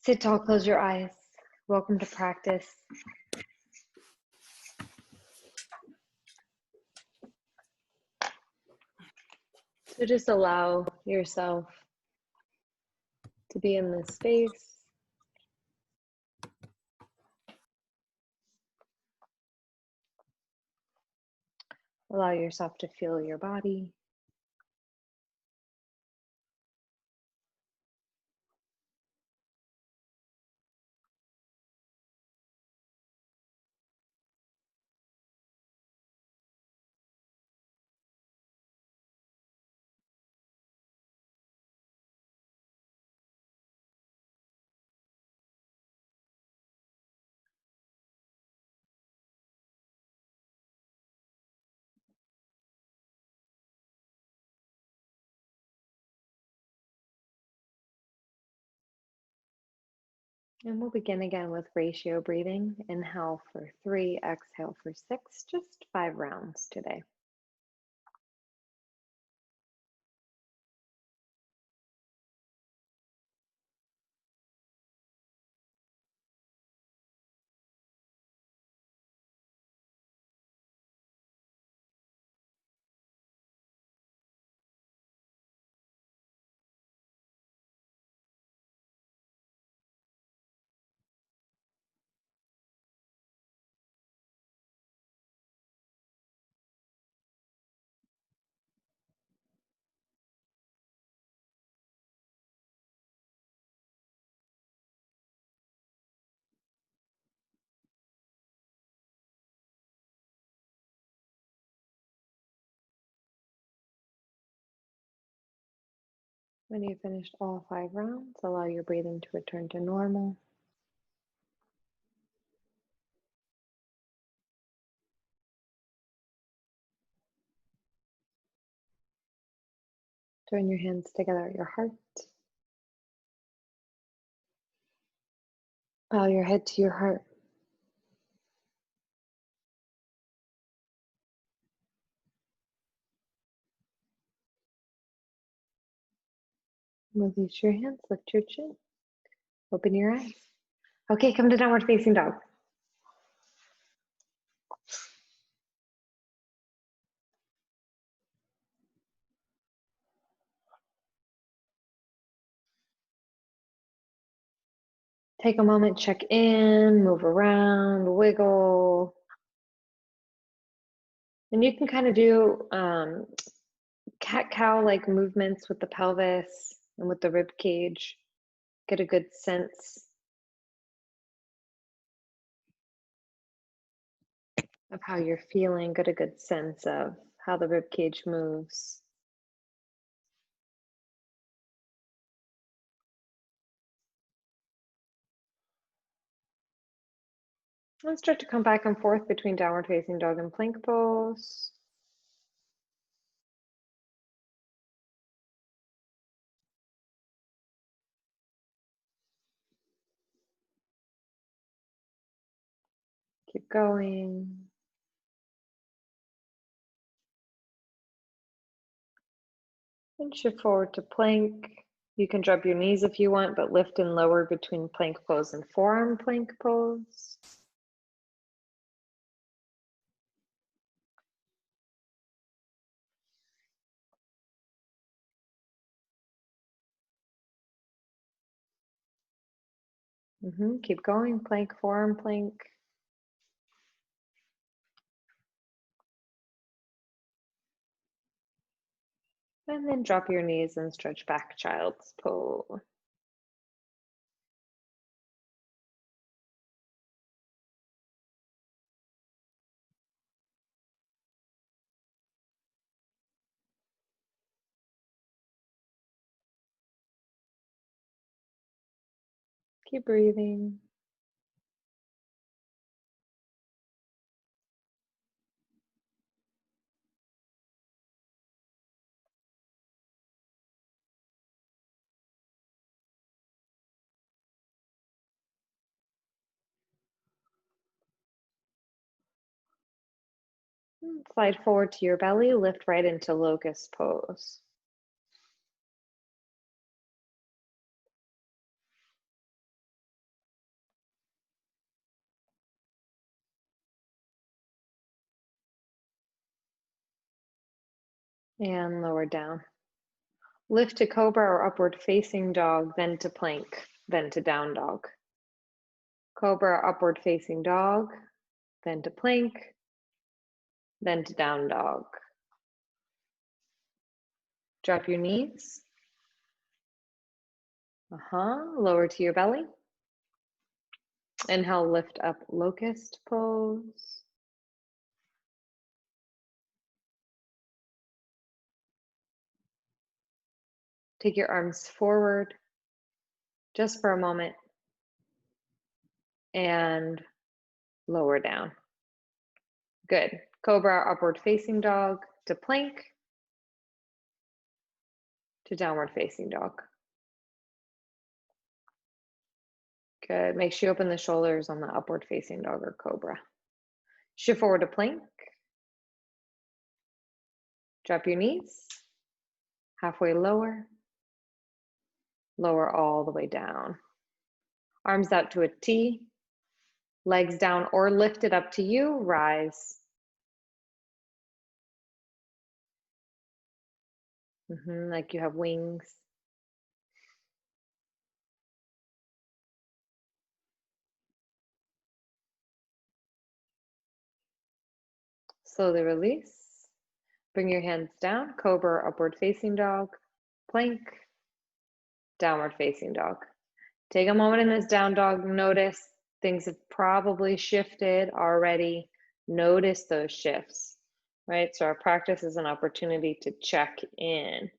Sit tall, close your eyes. Welcome to practice. So just allow yourself to be in this space. Allow yourself to feel your body. And we'll begin again with ratio breathing. Inhale for 3, exhale for 6, just 5 rounds today. When you've finished all 5 rounds, allow your breathing to return to normal. Join your hands together at your heart. Bow your head to your heart. Release your hands, lift your chin, open your eyes. Okay, come to downward facing dog. Take a moment, check in, move around, wiggle. And you can kind of do cat-cow like movements with the pelvis and with the rib cage. Get a good sense of how you're feeling, get a good sense of how the rib cage moves. And start to come back and forth between downward facing dog and plank pose. Keep going. And shift forward to plank. You can drop your knees if you want, but lift and lower between plank pose and forearm plank pose. Keep going, plank, forearm plank. And then drop your knees and stretch back, child's pose. Keep breathing. Slide forward to your belly, lift right into locust pose. And lower down. Lift to cobra or upward facing dog, then to plank, then to down dog. Cobra, upward facing dog, then to plank, then to down dog. Drop your knees. Lower to your belly. Inhale, lift up, locust pose. Take your arms forward just for a moment and lower down. Good. Cobra, upward facing dog, to plank, to downward facing dog. Good. Make sure you open the shoulders on the upward facing dog or cobra. Shift forward to plank. Drop your knees. Halfway lower. Lower all the way down. Arms out to a T. Legs down or lifted up to you. Rise. Like you have wings. Slowly release. Bring your hands down. Cobra, upward facing dog. Plank. Downward facing dog. Take a moment in this down dog. Notice things have probably shifted already. Notice those shifts, right? So our practice is an opportunity to check in.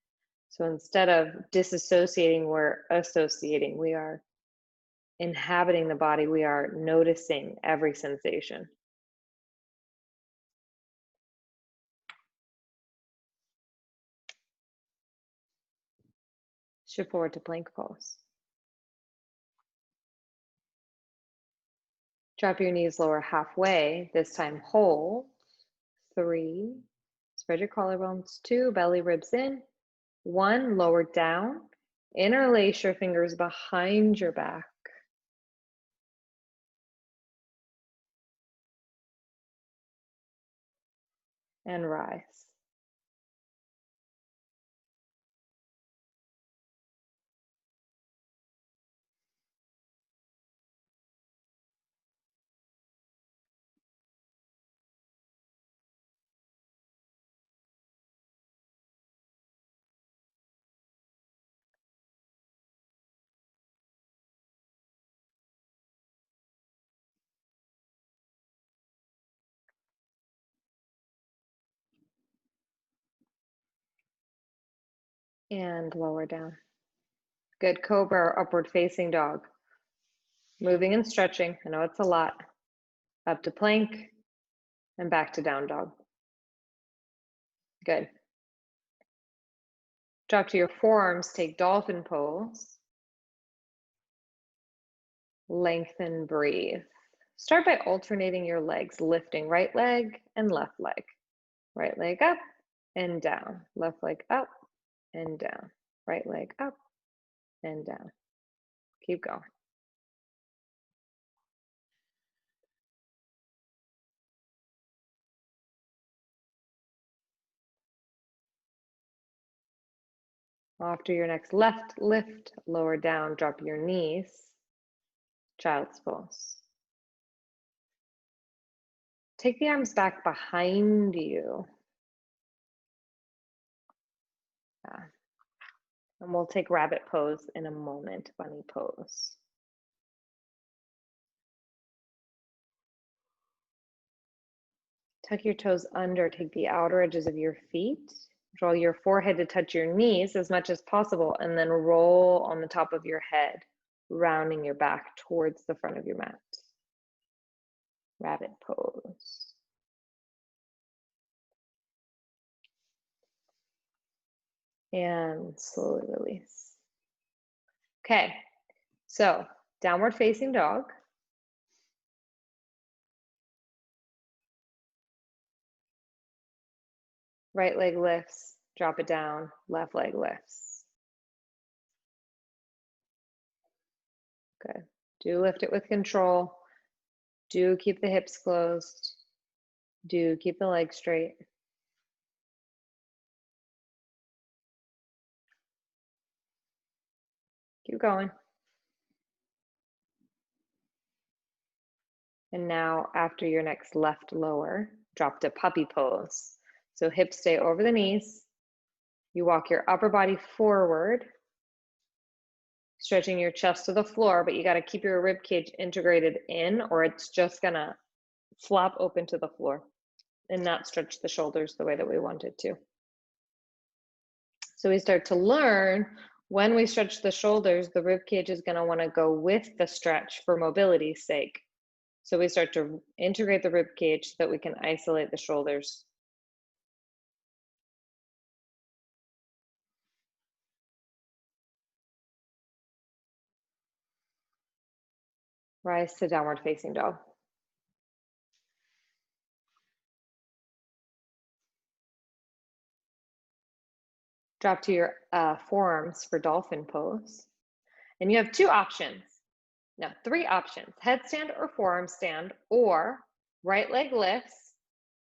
So instead of disassociating, we're associating. We are inhabiting the body. We are noticing every sensation. Shift forward to plank pose. Drop your knees lower halfway. This time hold. 3. Spread your collarbones. 2. Belly ribs in. 1. Lower down. Interlace your fingers behind your back. And rise. And lower down. Good. Cobra or upward facing dog. Moving and stretching. I know it's a lot. Up to plank and back to down dog. Good. Drop to your forearms. Take dolphin pose. Lengthen, breathe. Start by alternating your legs, lifting right leg and left leg. Right leg up and down. Left leg up and down. Right leg up and down. Keep going. After your next left lift, lower down, drop your knees. Child's pose. Take the arms back behind you. Yeah. And we'll take rabbit pose in a moment, bunny pose. Tuck your toes under, take the outer edges of your feet. Draw your forehead to touch your knees as much as possible, and then roll on the top of your head, rounding your back towards the front of your mat. Rabbit pose. And slowly release. Okay, so downward facing dog. Right leg lifts, drop it down, left leg lifts. Good. Do lift it with control. Do keep the hips closed. Do keep the legs straight. Keep going. And now after your next left lower, drop to puppy pose. So hips stay over the knees. You walk your upper body forward, stretching your chest to the floor, but you got to keep your rib cage integrated in or it's just gonna flop open to the floor and not stretch the shoulders the way that we want it to. So we start to learn when we stretch the shoulders, the rib cage is gonna wanna go with the stretch for mobility's sake. So we start to integrate the rib cage so that we can isolate the shoulders. Rise to downward facing dog. Drop to your forearms for dolphin pose. And you have two options. No, three options: headstand or forearm stand, or right leg lifts,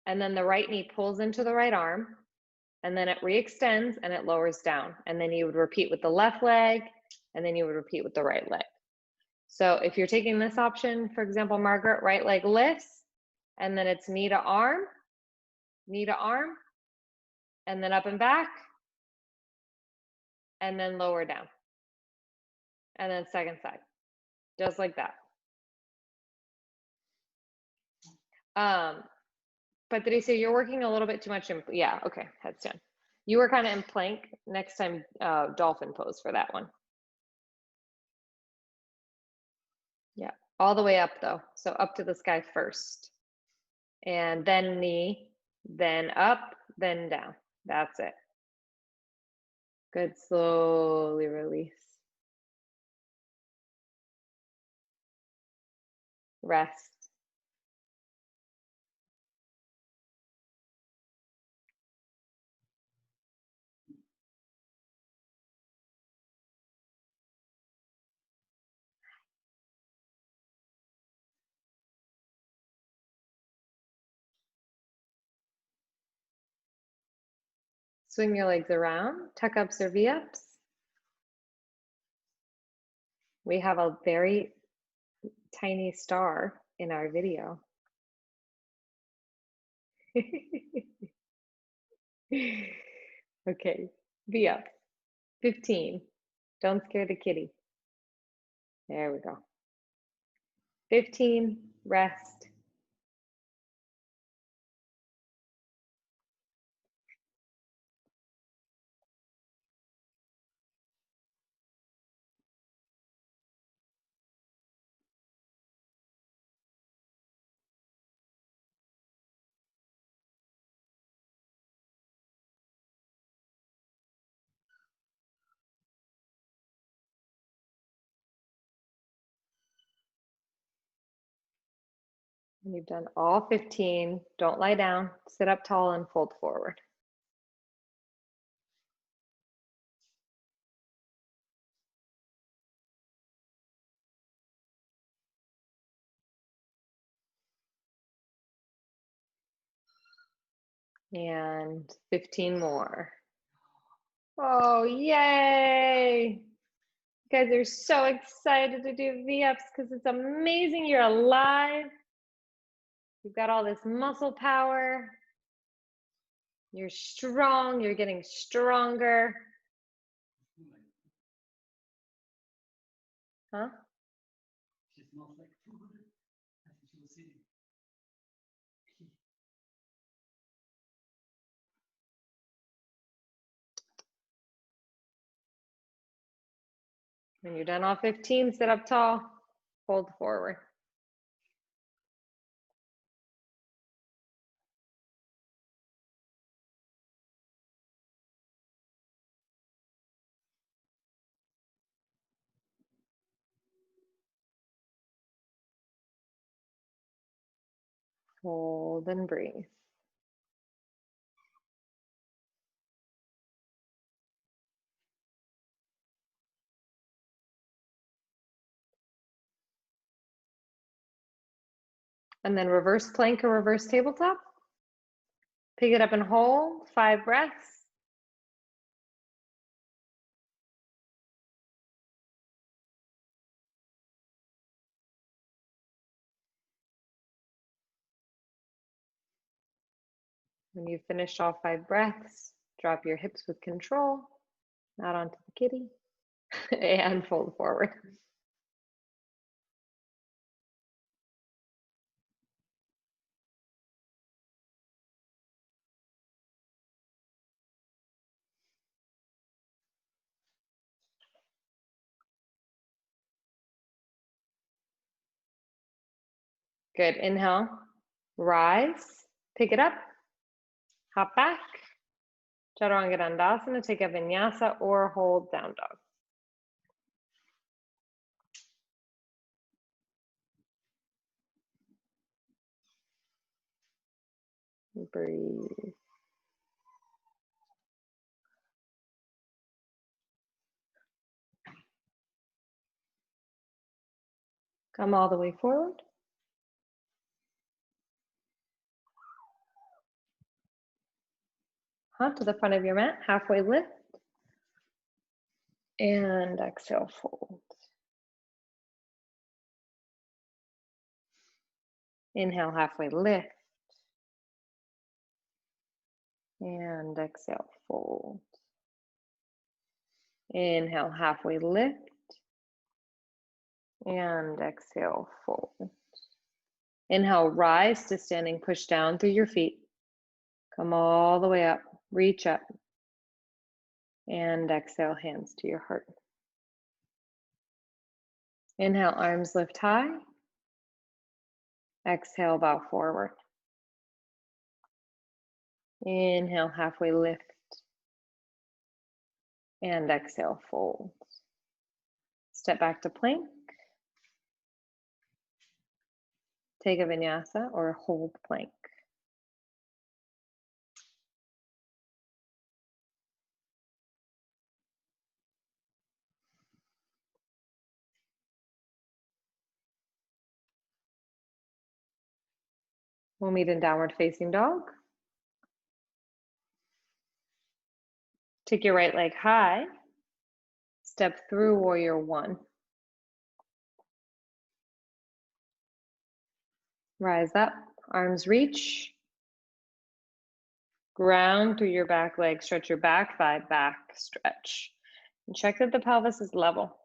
and then the right knee pulls into the right arm, and then it re-extends and it lowers down. And then you would repeat with the left leg, and then you would repeat with the right leg. So if you're taking this option, for example, Margaret, right leg lifts, and then it's knee to arm, and then up and back, and then lower down. And then second side, just like that. Patricia, you're working a little bit too much in, yeah, okay, headstand. You were kind of in plank. Next time, dolphin pose for that one. Yeah, all the way up though. So up to the sky first. And then knee, then up, then down. That's it. Good, slowly release. Rest. Swing your legs around, tuck ups or V-ups. We have a very tiny star in our video. Okay, V-up. 15. Don't scare the kitty. There we go. 15, rest. When you've done all 15, don't lie down, sit up tall and fold forward. And 15 more. Oh, yay! You guys are so excited to do V-ups because it's amazing. You're alive. You've got all this muscle power. You're strong. You're getting stronger. Huh? She smells like food. I think she was sitting. When you're done all 15, sit up tall, fold forward. Hold and breathe. And then reverse plank or reverse tabletop. Pick it up and hold, 5 breaths. When you've finished all 5 breaths, drop your hips with control, not onto the kitty, and fold forward. Good. Inhale, rise, pick it up, hop back. Chaturanga Dandasana, take a vinyasa or hold down dog. Breathe. Come all the way forward. To the front of your mat, halfway lift. And exhale, fold. Inhale, halfway lift. And exhale, fold. Inhale, halfway lift. And exhale, fold. Inhale, rise to standing, push down through your feet. Come all the way up, reach up. And exhale, hands to your heart. Inhale, arms lift high. Exhale, bow forward. Inhale, halfway lift. And exhale, fold. Step back to plank. Take a vinyasa or hold plank. We'll meet in downward facing dog. Take your right leg high. Step through warrior one. Rise up, arms reach. Ground through your back leg, stretch your back thigh, back stretch. And check that the pelvis is level.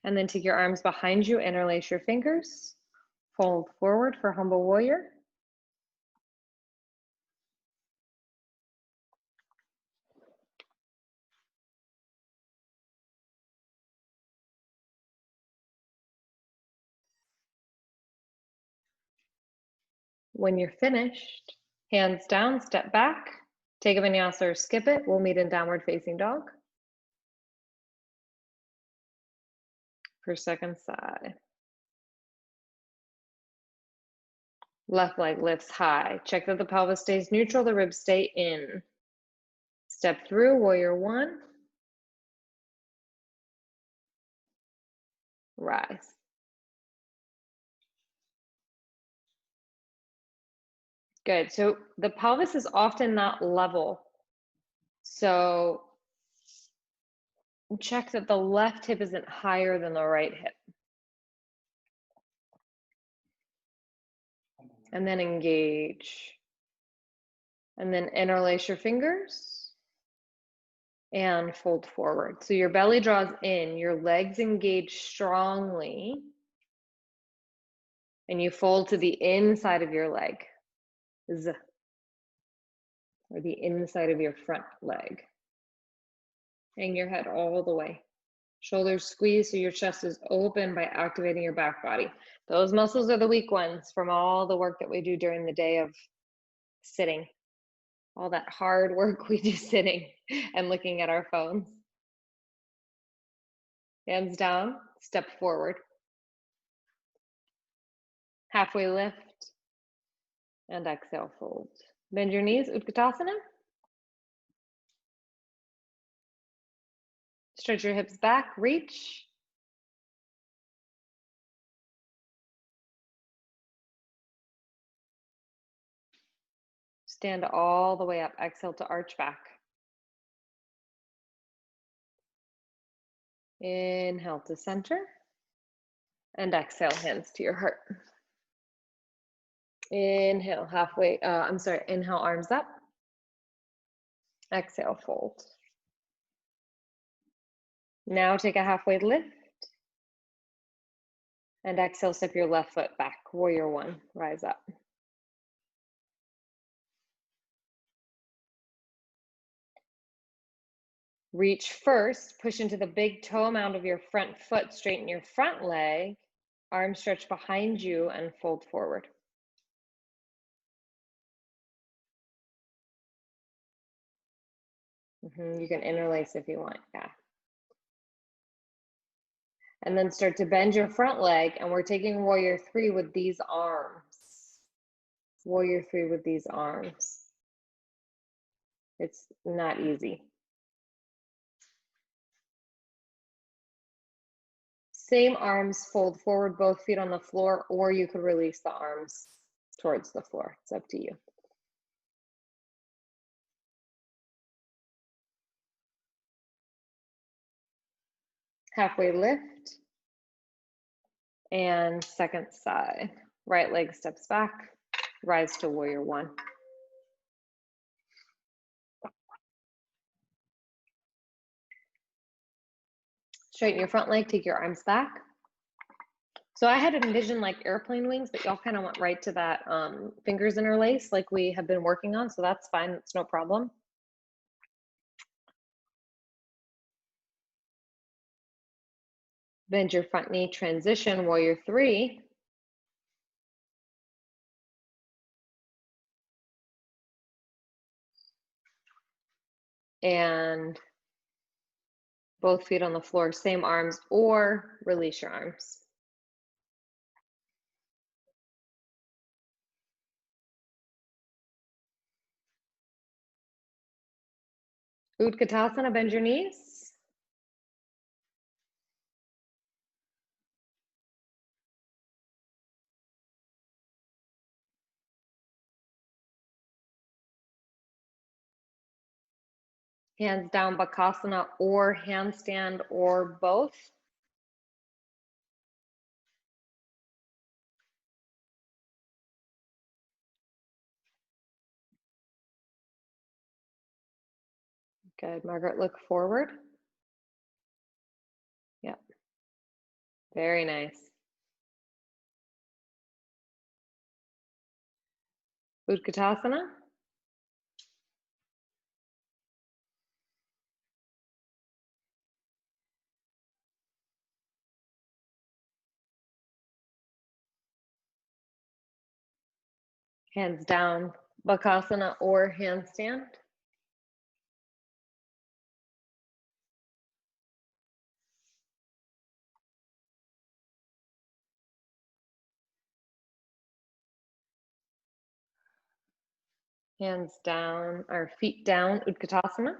And then take your arms behind you, interlace your fingers. Fold forward for humble warrior. When you're finished, hands down, step back, take a vinyasa or skip it. We'll meet in downward facing dog. For second side. Left leg lifts high. Check that the pelvis stays neutral, the ribs stay in. Step through, warrior one. Rise. Good. So the pelvis is often not level. So check that the left hip isn't higher than the right hip. And then engage. And then interlace your fingers and fold forward. So your belly draws in, your legs engage strongly, and you fold to the inside of your leg. Z. Or the inside of your front leg. Hang your head all the way. Shoulders squeeze so your chest is open by activating your back body. Those muscles are the weak ones from all the work that we do during the day of sitting. All that hard work we do sitting and looking at our phones. Hands down, step forward. Halfway lift and exhale, fold. Bend your knees, Utkatasana. Stretch your hips back, reach. Stand all the way up, exhale to arch back. Inhale to center. And exhale, hands to your heart. Inhale, halfway, inhale, arms up. Exhale, fold. Now take a halfway lift. And exhale, step your left foot back, warrior one, rise up. Reach first, push into the big toe mound of your front foot, straighten your front leg, arms stretch behind you and fold forward. You can interlace if you want, yeah. And then start to bend your front leg, and we're taking warrior three with these arms. Warrior three with these arms. It's not easy. Same arms, fold forward, both feet on the floor, or you could release the arms towards the floor. It's up to you. Halfway lift. And second side. Right leg steps back, rise to warrior one. Straighten your front leg, take your arms back. So I had envisioned like airplane wings, but y'all kind of went right to that fingers interlace like we have been working on, so that's fine, it's no problem. Bend your front knee, transition, warrior three. And both feet on the floor, same arms, or release your arms. Utkatasana, bend your knees. Hands down, Bakasana or handstand or both. Good, Margaret, look forward. Yep, very nice. Utkatasana. Hands down, Bakasana or handstand. Hands down, or feet down, Utkatasana.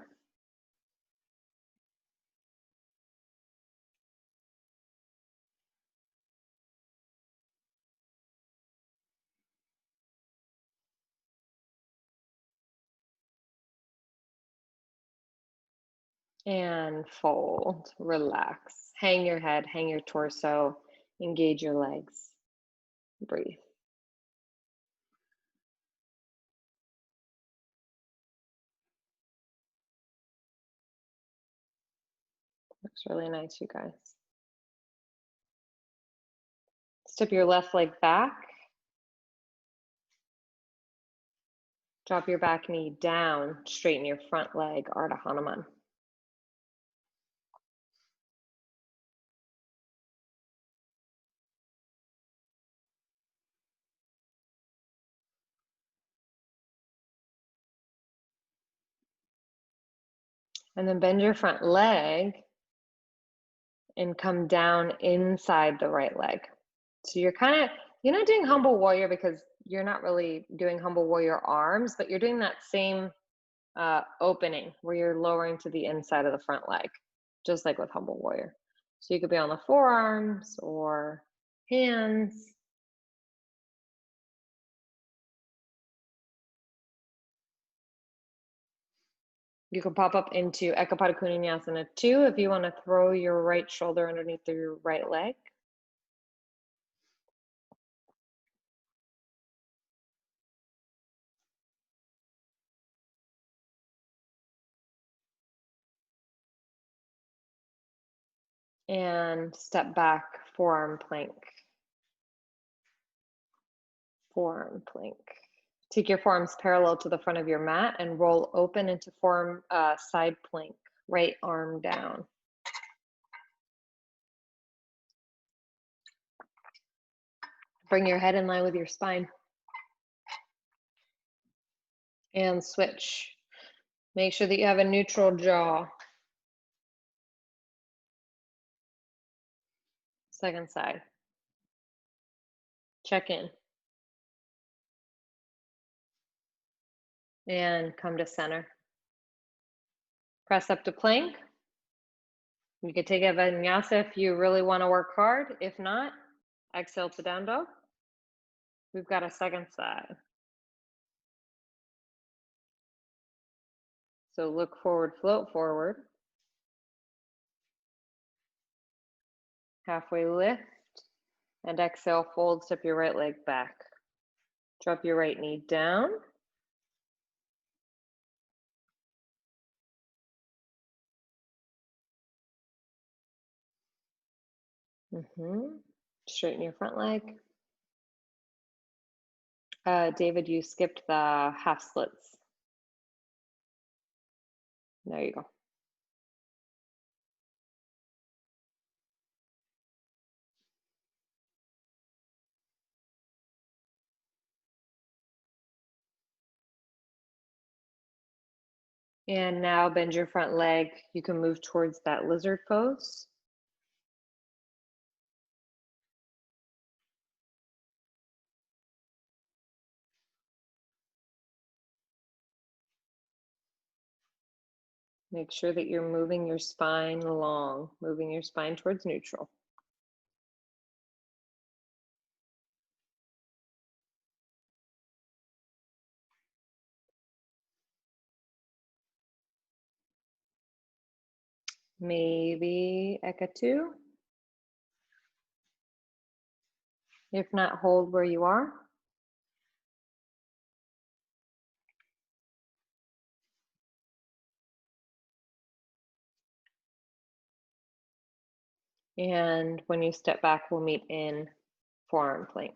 And fold, relax. Hang your head, hang your torso, engage your legs. Breathe. Looks really nice, you guys. Step your left leg back. Drop your back knee down, straighten your front leg, Ardha Hanuman. And then bend your front leg and come down inside the right leg. So you're not doing humble warrior because you're not really doing humble warrior arms, but you're doing that same opening where you're lowering to the inside of the front leg, just like with humble warrior. So you could be on the forearms or hands. You can pop up into Ekapada Konasana 2 if you want to throw your right shoulder underneath your right leg. And step back, forearm plank. Forearm plank. Take your forearms parallel to the front of your mat and roll open into forearm side plank. Right arm down. Bring your head in line with your spine. And switch. Make sure that you have a neutral jaw. Second side. Check in. And come to center. Press up to plank. You can take a vinyasa if you really want to work hard. If not, exhale to down dog. We've got a second side. So look forward, float forward. Halfway lift. And exhale, fold, step your right leg back. Drop your right knee down. Straighten your front leg. David, you skipped the half splits. There you go. And now bend your front leg. You can move towards that lizard pose. Make sure that you're moving your spine long, moving your spine towards neutral. Maybe Ekatu. If not, hold where you are. And when you step back, we'll meet in forearm plank.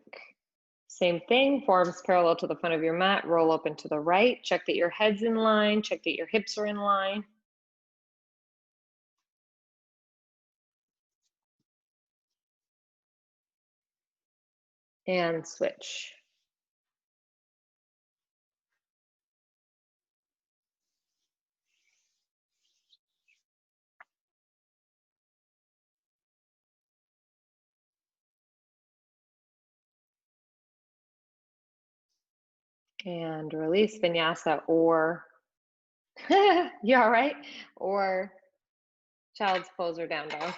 Same thing, forearms parallel to the front of your mat, roll up and to the right. Check that your head's in line, check that your hips are in line. And switch. And release vinyasa, or you all right? Or child's pose or down dog.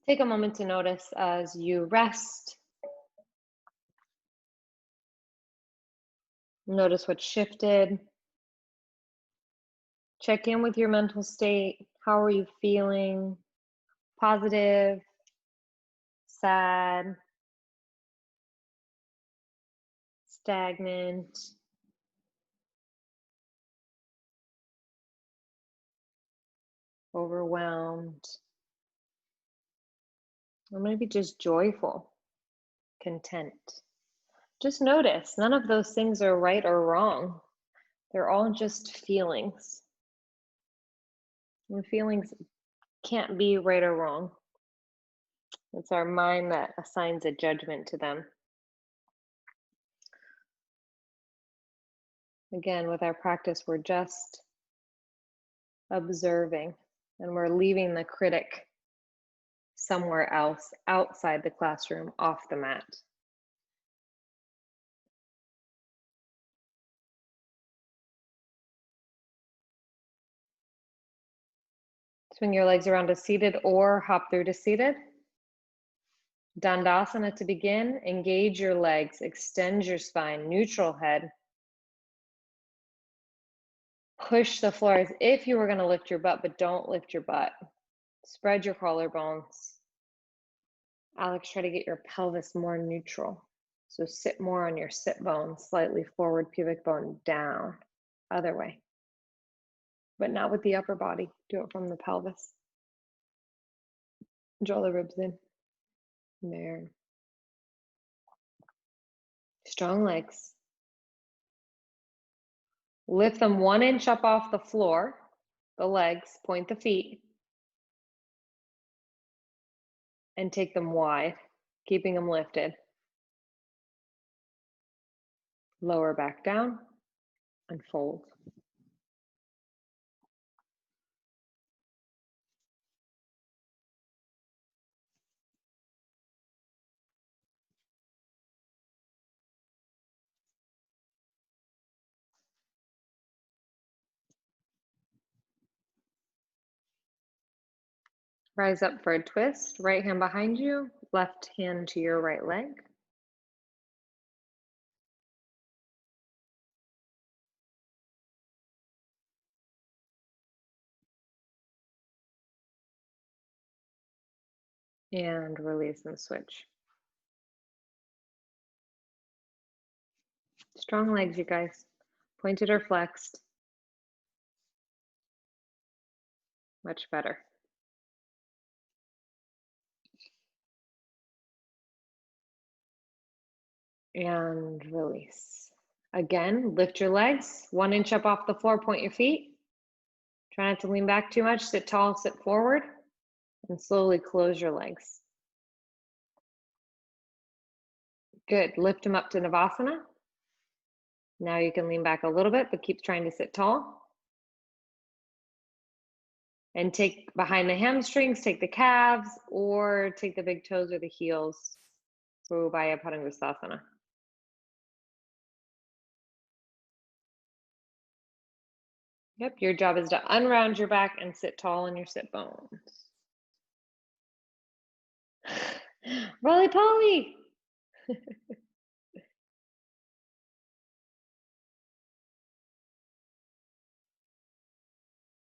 Take a moment to notice as you rest. Notice what shifted. Check in with your mental state. How are you feeling? Positive, sad, stagnant, overwhelmed, or maybe just joyful, content. Just notice, none of those things are right or wrong. They're all just feelings. And feelings can't be right or wrong. It's our mind that assigns a judgment to them. Again, with our practice, we're just observing, and we're leaving the critic somewhere else, outside the classroom, off the mat. Swing your legs around to seated or hop through to seated. Dandasana to begin. Engage your legs, extend your spine, neutral head. Push the floor as if you were going to lift your butt, but don't lift your butt. Spread your collarbones. Alex, try to get your pelvis more neutral. So sit more on your sit bone, slightly forward, pubic bone down, other way. But not with the upper body, do it from the pelvis. Draw the ribs in. There. Strong legs. Lift them 1 inch up off the floor, the legs, point the feet, and take them wide, keeping them lifted. Lower back down and fold. Rise up for a twist, right hand behind you, left hand to your right leg. And release and switch. Strong legs, you guys. Pointed or flexed. Much better. And release. Again, lift your legs, 1 inch up off the floor, point your feet. Try not to lean back too much, sit tall, sit forward, and slowly close your legs. Good, lift them up to Navasana. Now you can lean back a little bit, but keep trying to sit tall. And take behind the hamstrings, take the calves, or take the big toes or the heels for Ubaya Padangusthasana. Yep, your job is to unround your back and sit tall on your sit bones. Roly poly!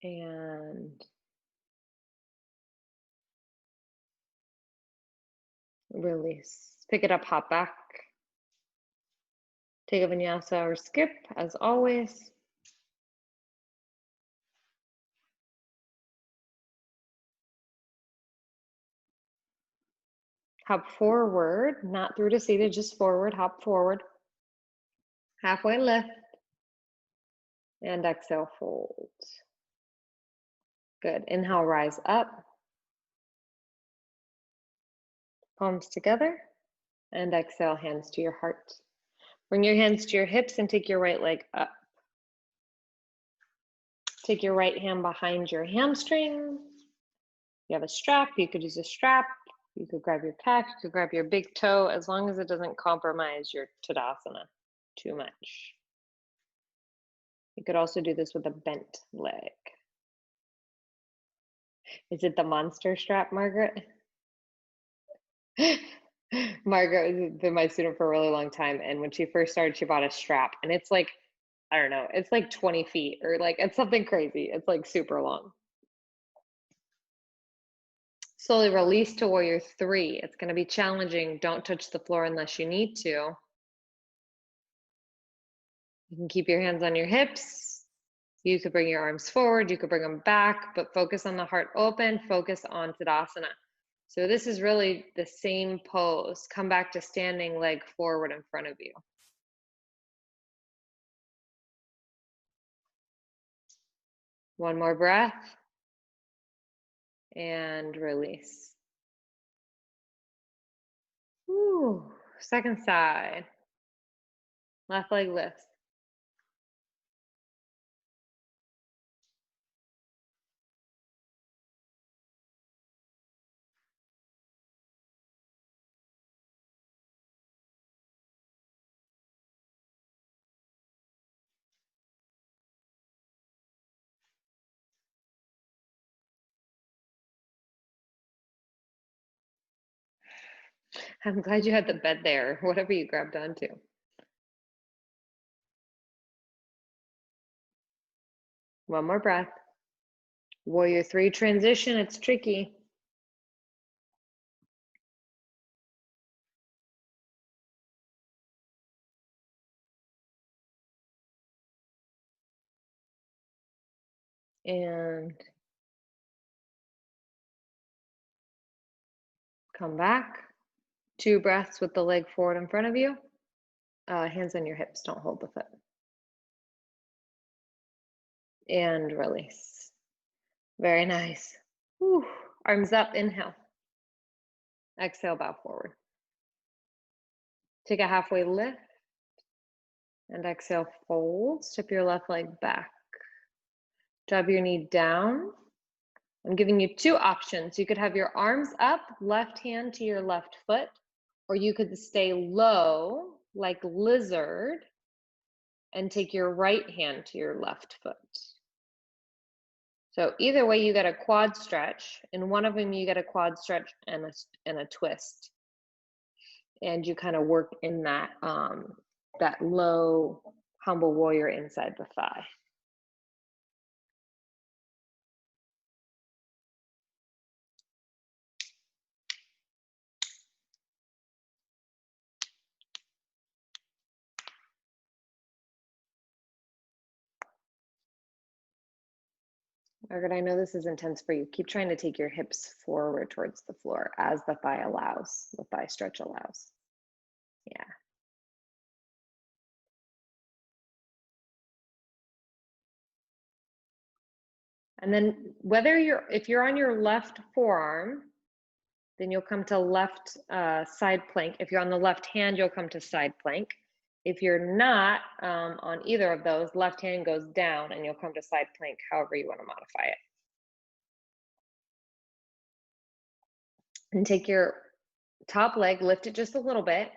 And release. Pick it up, hop back. Take a vinyasa or skip, as always. Hop forward, not through to seated, just forward, hop forward. Halfway lift. And exhale, fold. Good. Inhale, rise up. Palms together. And exhale, hands to your heart. Bring your hands to your hips and take your right leg up. Take your right hand behind your hamstring. You have a strap, you could use a strap. You could grab your calf, you could grab your big toe, as long as it doesn't compromise your Tadasana too much. You could also do this with a bent leg. Is it the monster strap, Margaret? Margaret has been my student for a really long time, and when she first started, she bought a strap, and it's like, I don't know, it's like 20 feet, or like, it's something crazy. It's like super long. Slowly release to warrior 3. It's going to be challenging. Don't touch the floor unless you need to. You can keep your hands on your hips. You could bring your arms forward. You could bring them back, but focus on the heart open. Focus on Tadasana. So this is really the same pose. Come back to standing, leg forward in front of you. One more breath. And release. Ooh, second side. Left leg lifts. I'm glad you had the bed there, whatever you grabbed onto. One more breath. Warrior 3 transition, it's tricky. And come back. 2 breaths with the leg forward in front of you. Hands on your hips, don't hold the foot. And release. Very nice. Whew. Arms up, inhale. Exhale, bow forward. Take a halfway lift. And exhale, fold. Step your left leg back. Drop your knee down. I'm giving you 2 options. You could have your arms up, left hand to your left foot, or you could stay low like lizard and take your right hand to your left foot. So either way, you get a quad stretch. In one of them, you get a quad stretch and a twist. And you kind of work in that, that low, humble warrior inside the thigh. Margaret, I know this is intense for you. Keep trying to take your hips forward towards the floor as the thigh allows, the thigh stretch allows. Yeah. And then if you're on your left forearm, then you'll come to left side plank. If you're on the left hand, you'll come to side plank. If you're not on either of those, left hand goes down and you'll come to side plank, however you want to modify it. And take your top leg, lift it just a little bit,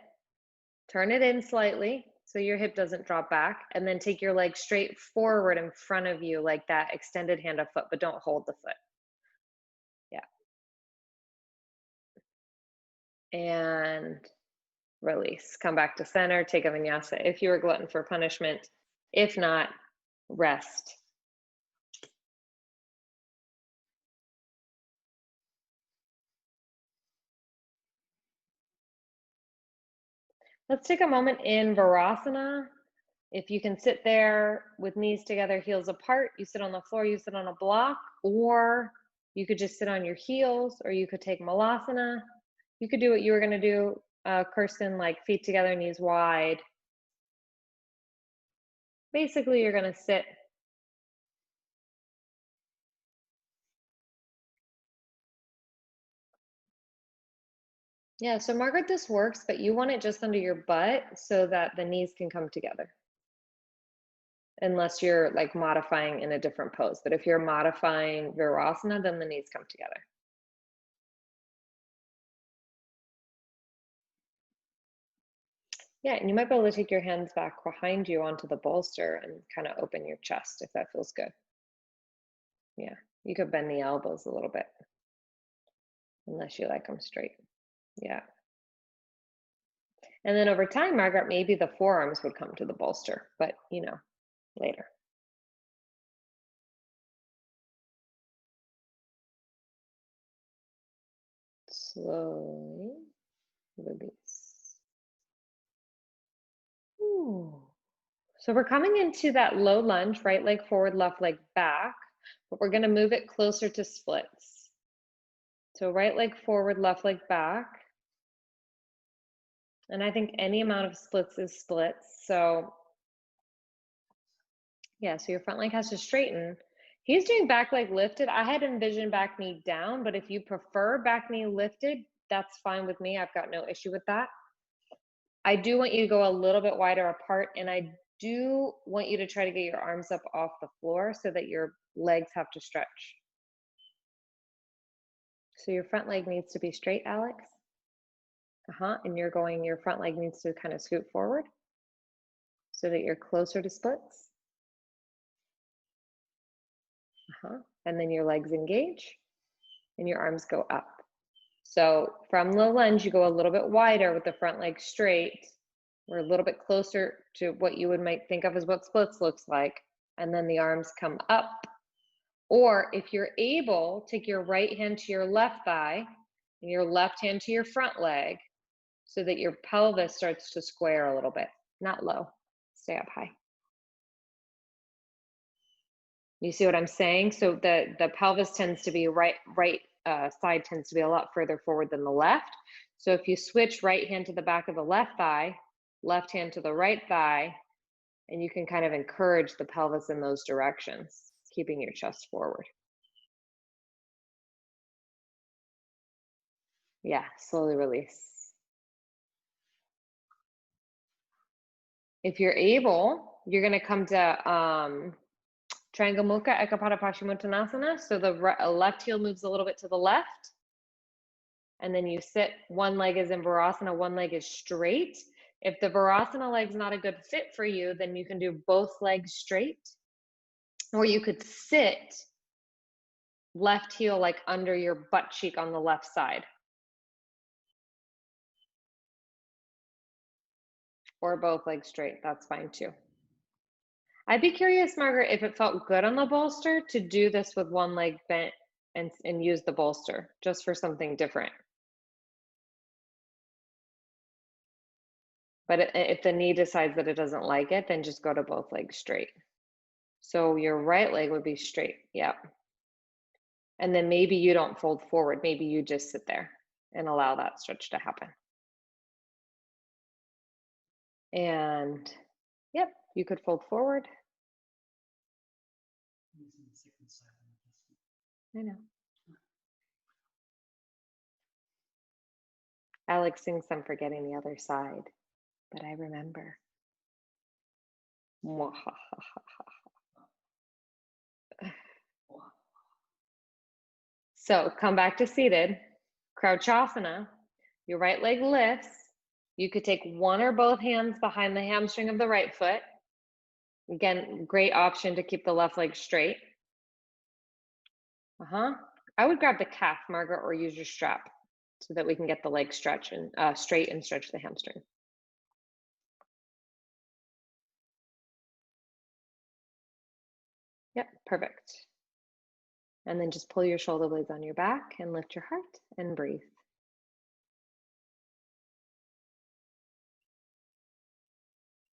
turn it in slightly so your hip doesn't drop back, and then take your leg straight forward in front of you like that, extended hand of foot, but don't hold the foot. Yeah. And release. Come back to center, take a vinyasa if you were glutton for punishment. If not, rest. Let's take a moment in Virasana. If you can sit there with knees together, heels apart, you sit on the floor, you sit on a block, or you could just sit on your heels, or you could take Malasana. You could do what you were gonna do, Kirsten, like feet together, knees wide. Basically, you're gonna sit. Yeah, so Margaret, this works, but you want it just under your butt so that the knees can come together. Unless you're like modifying in a different pose. But if you're modifying Virasana, then the knees come together. Yeah, and you might be able to take your hands back behind you onto the bolster and kind of open your chest if that feels good. Yeah, you could bend the elbows a little bit, unless you like them straight. Yeah. And then over time, Margaret, maybe the forearms would come to the bolster, but you know, later. Slowly release. Ooh. So we're coming into that low lunge, right leg forward, left leg back, but we're gonna move it closer to splits. So right leg forward, left leg back. And I think any amount of splits is splits. So yeah, so your front leg has to straighten. He's doing back leg lifted. I had envisioned back knee down, but if you prefer back knee lifted, that's fine with me. I've got no issue with that. I do want you to go a little bit wider apart, and I do want you to try to get your arms up off the floor so that your legs have to stretch. So your front leg needs to be straight, Alex. And your front leg needs to kind of scoot forward so that you're closer to splits. And then your legs engage and your arms go up. So from low lunge, you go a little bit wider with the front leg straight. We're a little bit closer to what you might think of as what splits looks like. And then the arms come up. Or if you're able, take your right hand to your left thigh and your left hand to your front leg so that your pelvis starts to square a little bit. Not low, stay up high. You see what I'm saying? So the pelvis tends to be right side tends to be a lot further forward than the left. So if you switch right hand to the back of the left thigh, left hand to the right thigh, and you can kind of encourage the pelvis in those directions, keeping your chest forward. Yeah, slowly release. If you're able, you're going to come to Triangle Mukha Ekapada Paschimottanasana. So the left heel moves a little bit to the left. And then you sit, one leg is in Virasana, one leg is straight. If the Virasana leg's not a good fit for you, then you can do both legs straight. Or you could sit left heel like under your butt cheek on the left side. Or both legs straight, that's fine too. I'd be curious, Margaret, if it felt good on the bolster to do this with one leg bent and use the bolster just for something different. But if the knee decides that it doesn't like it, then just go to both legs straight. So your right leg would be straight, yep. And then maybe you don't fold forward, maybe you just sit there and allow that stretch to happen. And yep, you could fold forward. I know. Alex thinks I'm forgetting the other side, but I remember. So come back to seated, Crouchasana. Your right leg lifts. You could take one or both hands behind the hamstring of the right foot. Again, great option to keep the left leg straight. I would grab the calf, Margaret, or use your strap so that we can get the leg stretch and straight and stretch the hamstring. Yep, perfect. And then just pull your shoulder blades on your back and lift your heart and breathe.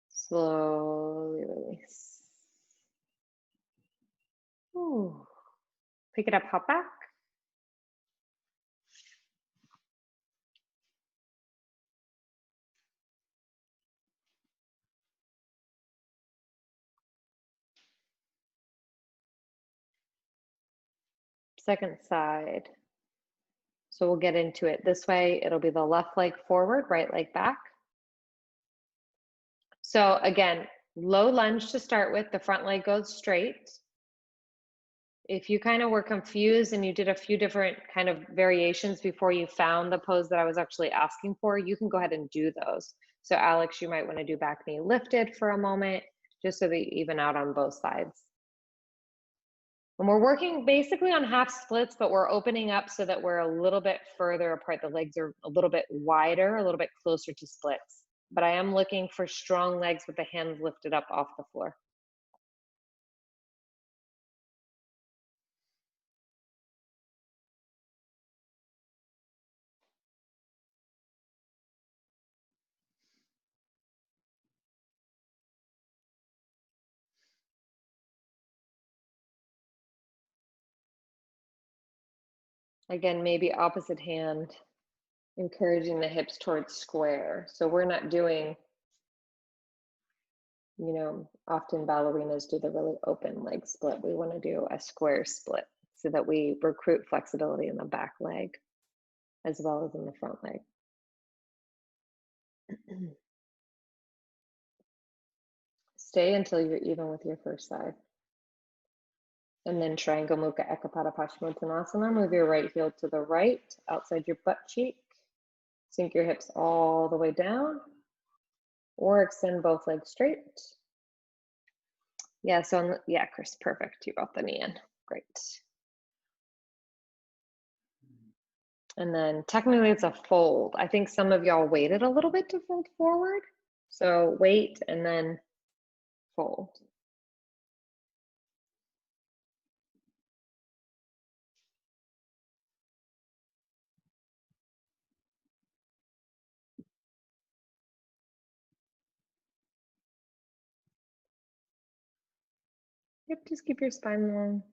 Slowly release. Ooh. Pick it up, hop back. Second side. So we'll get into it. This way, it'll be the left leg forward, right leg back. So again, low lunge to start with, the front leg goes straight. If you kind of were confused and you did a few different kind of variations before you found the pose that I was actually asking for, you can go ahead and do those. So Alex, you might want to do back knee lifted for a moment, just so that you even out on both sides. And we're working basically on half splits, but we're opening up so that we're a little bit further apart. The legs are a little bit wider, a little bit closer to splits. But I am looking for strong legs with the hands lifted up off the floor. Again, maybe opposite hand, encouraging the hips towards square. So we're not doing, you know, often ballerinas do the really open leg split. We want to do a square split so that we recruit flexibility in the back leg as well as in the front leg. Stay until you're even with your first side. And then Triangle Mukha Ekapada Paschimottanasana. Move your right heel to the right, outside your butt cheek. Sink your hips all the way down, or extend both legs straight. Yeah, so yeah, Chris, perfect. You brought the knee in. Great. And then technically it's a fold. I think some of y'all waited a little bit to fold forward. So wait and then fold. Yep, just keep your spine long.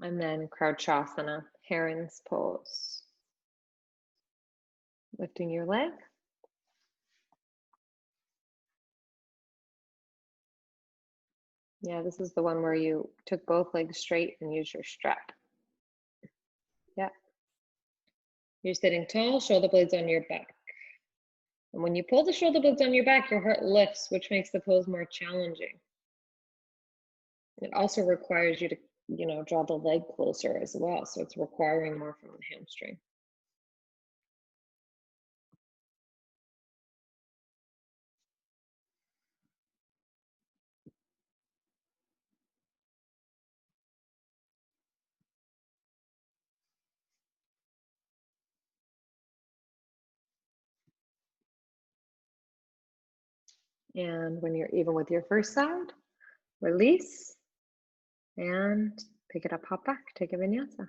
And then Crouchasana, Heron's pose. Lifting your leg. Yeah, this is the one where you took both legs straight and used your strap. Yeah. You're sitting tall, shoulder blades on your back. And when you pull the shoulder blades on your back, your heart lifts, which makes the pose more challenging. It also requires you to, draw the leg closer as well. So it's requiring more from the hamstring. And when you're even with your first side, release and pick it up, hop back, take a vinyasa.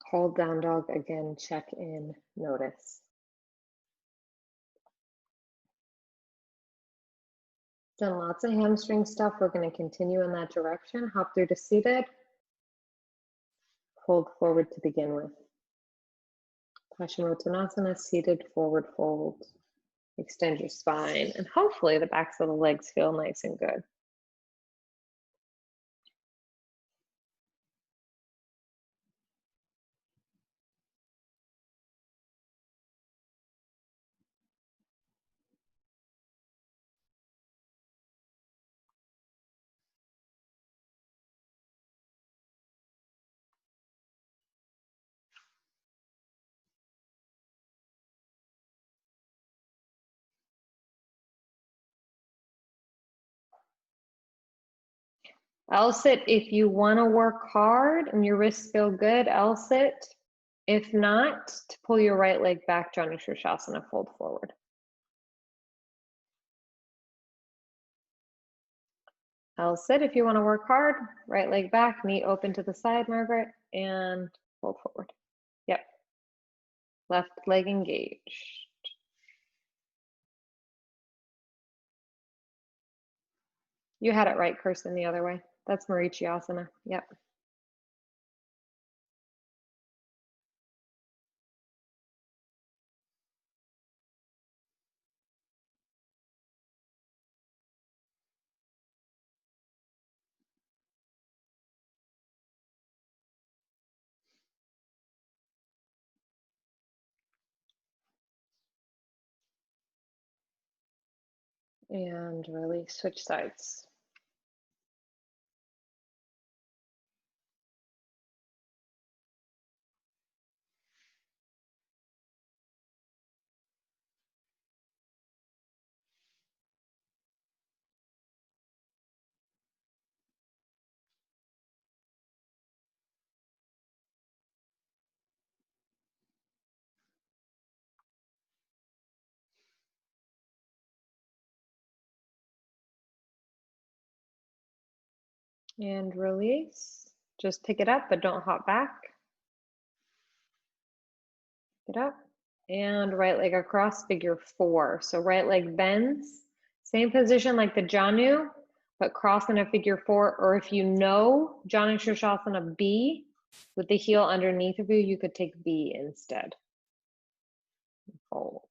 Hold down dog again, check in, notice. Done lots of hamstring stuff. We're going to continue in that direction. Hop through to seated. Fold forward to begin with. Paschimottanasana, seated, forward fold. Extend your spine, and hopefully the backs of the legs feel nice and good. L-sit if you want to work hard and your wrists feel good, L-sit. If not, to pull your right leg back, Janu Sirsasana, fold forward. L-sit if you want to work hard, right leg back, knee open to the side, Margaret, and fold forward. Yep. Left leg engaged. You had it right, Kirsten, the other way. That's Marichiasana. Yep. And release, switch sides. And release. Just pick it up, but don't hop back. Pick it up. And right leg across, figure 4. So right leg bends. Same position like the Janu, but cross in a figure 4. Or if you know Janu Sirsasana B, with the heel underneath of you, you could take B instead. Fold.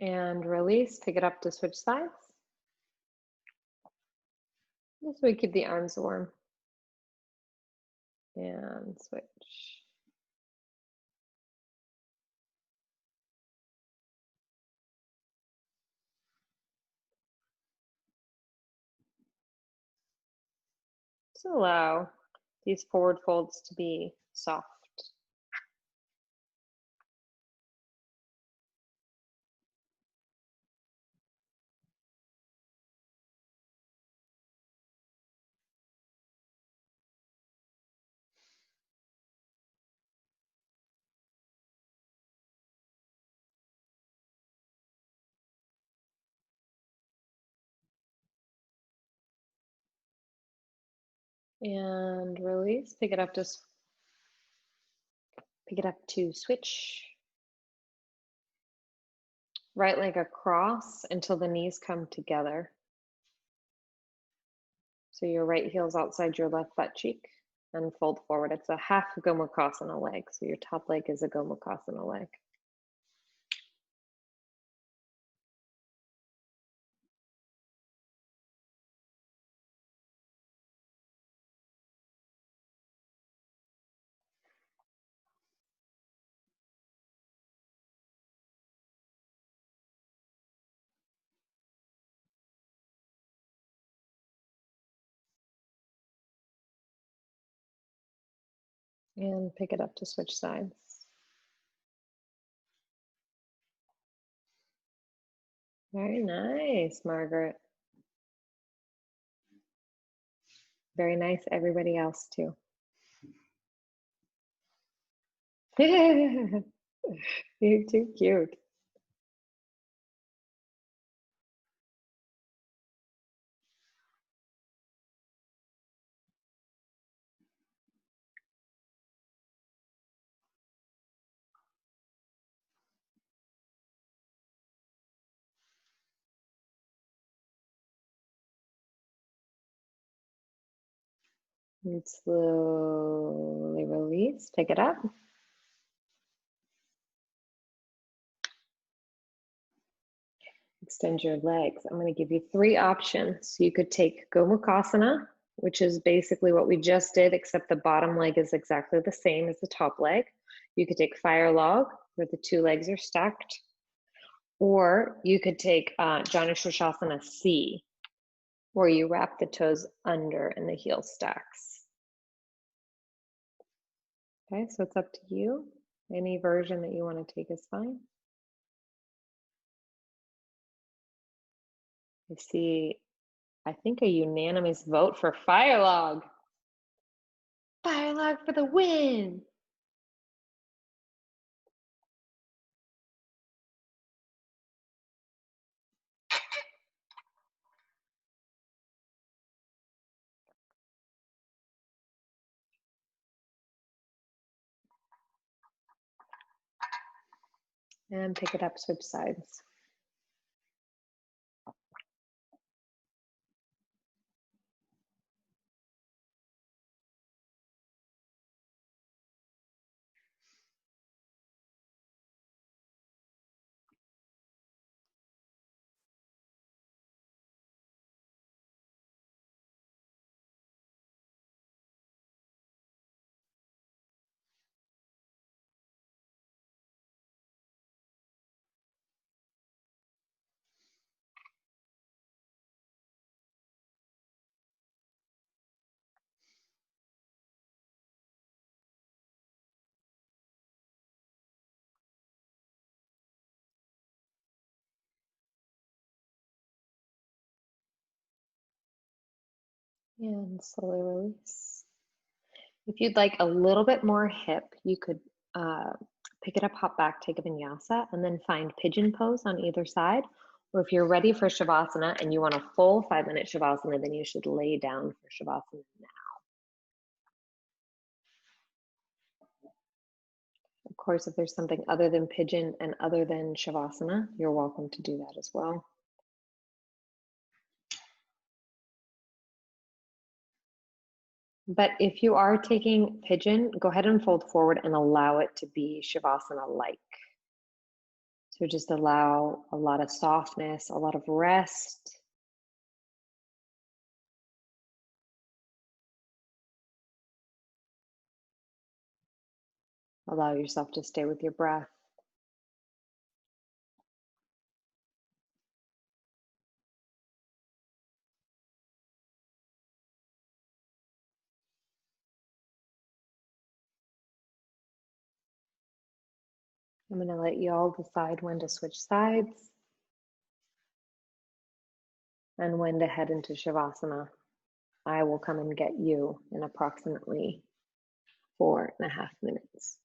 And release, pick it up to switch sides. This way keep the arms warm. And switch. Just allow these forward folds to be soft. And release, pick it up to switch. Right leg across until the knees come together. So your right heel's outside your left butt cheek and fold forward. It's a half Gomukhasana leg. So your top leg is a Gomukhasana leg. And pick it up to switch sides. Very nice, Margaret. Very nice, everybody else too. You're too cute. And slowly release, pick it up. Extend your legs. I'm going to give you 3 options. You could take Gomukhasana, which is basically what we just did, except the bottom leg is exactly the same as the top leg. You could take Fire Log, where the 2 legs are stacked. Or you could take Janu Shirshasana C, where you wrap the toes under and the heel stacks. Okay, so it's up to you. Any version that you want to take is fine. I see, I think, a unanimous vote for Fire Log. Fire Log for the win. And pick it up, switch sides. And slowly release. If you'd like a little bit more hip, you could pick it up, hop back, take a vinyasa, and then find pigeon pose on either side. Or if you're ready for Shavasana and you want a full 5-minute Shavasana, then you should lay down for Shavasana now. Of course, if there's something other than pigeon and other than Shavasana, you're welcome to do that as well. But if you are taking pigeon, go ahead and fold forward and allow it to be Shavasana-like. So just allow a lot of softness, a lot of rest. Allow yourself to stay with your breath. I'm going to let you all decide when to switch sides and when to head into Shavasana. I will come and get you in approximately 4.5 minutes.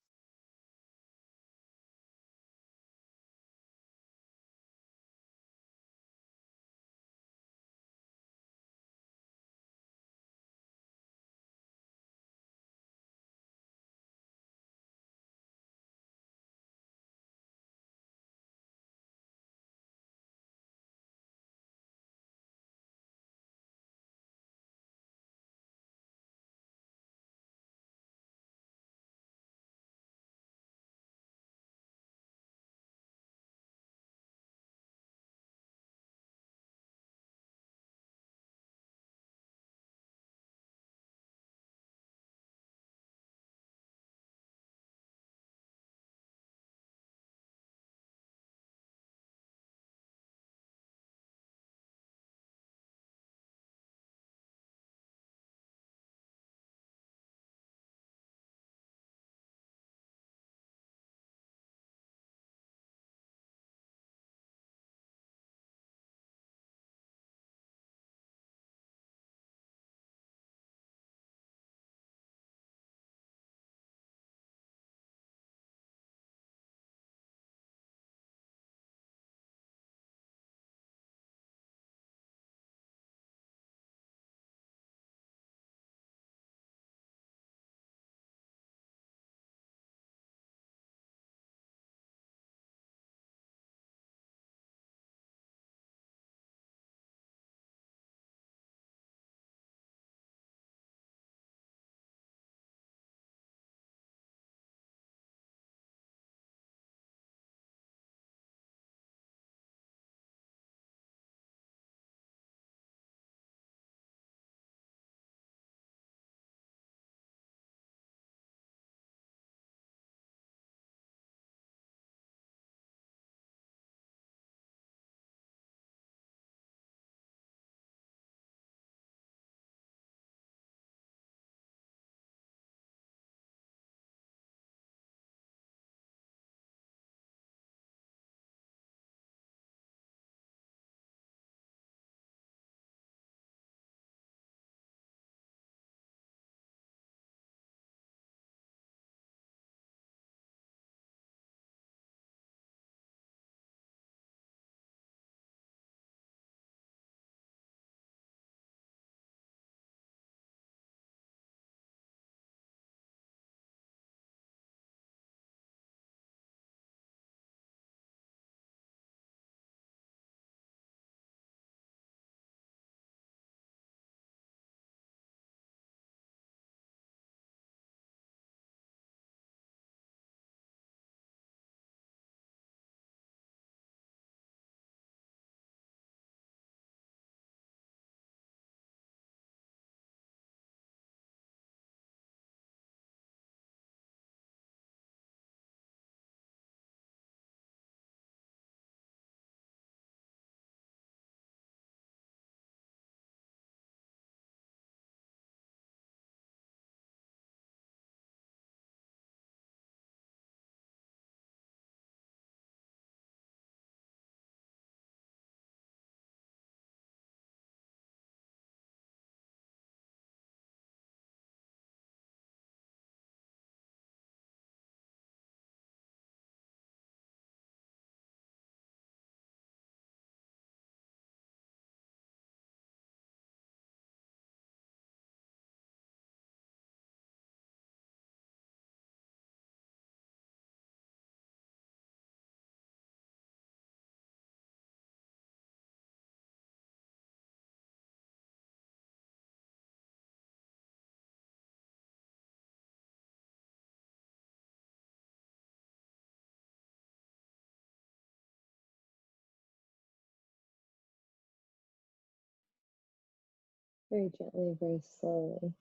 Very gently, very slowly.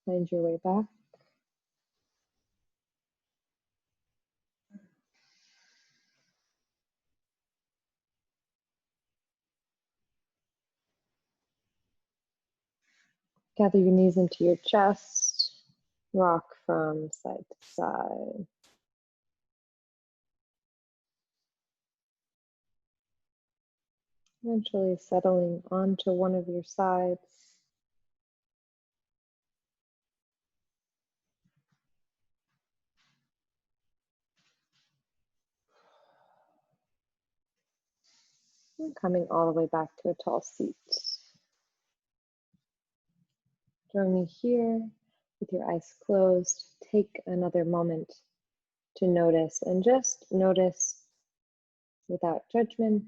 Find your way back. Gather your knees into your chest. Rock from side to side. Eventually settling onto one of your sides. And coming all the way back to a tall seat. Join me here with your eyes closed. Take another moment to notice and just notice without judgment.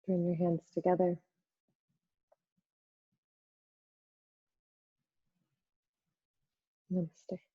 Bring your hands together. Namaste.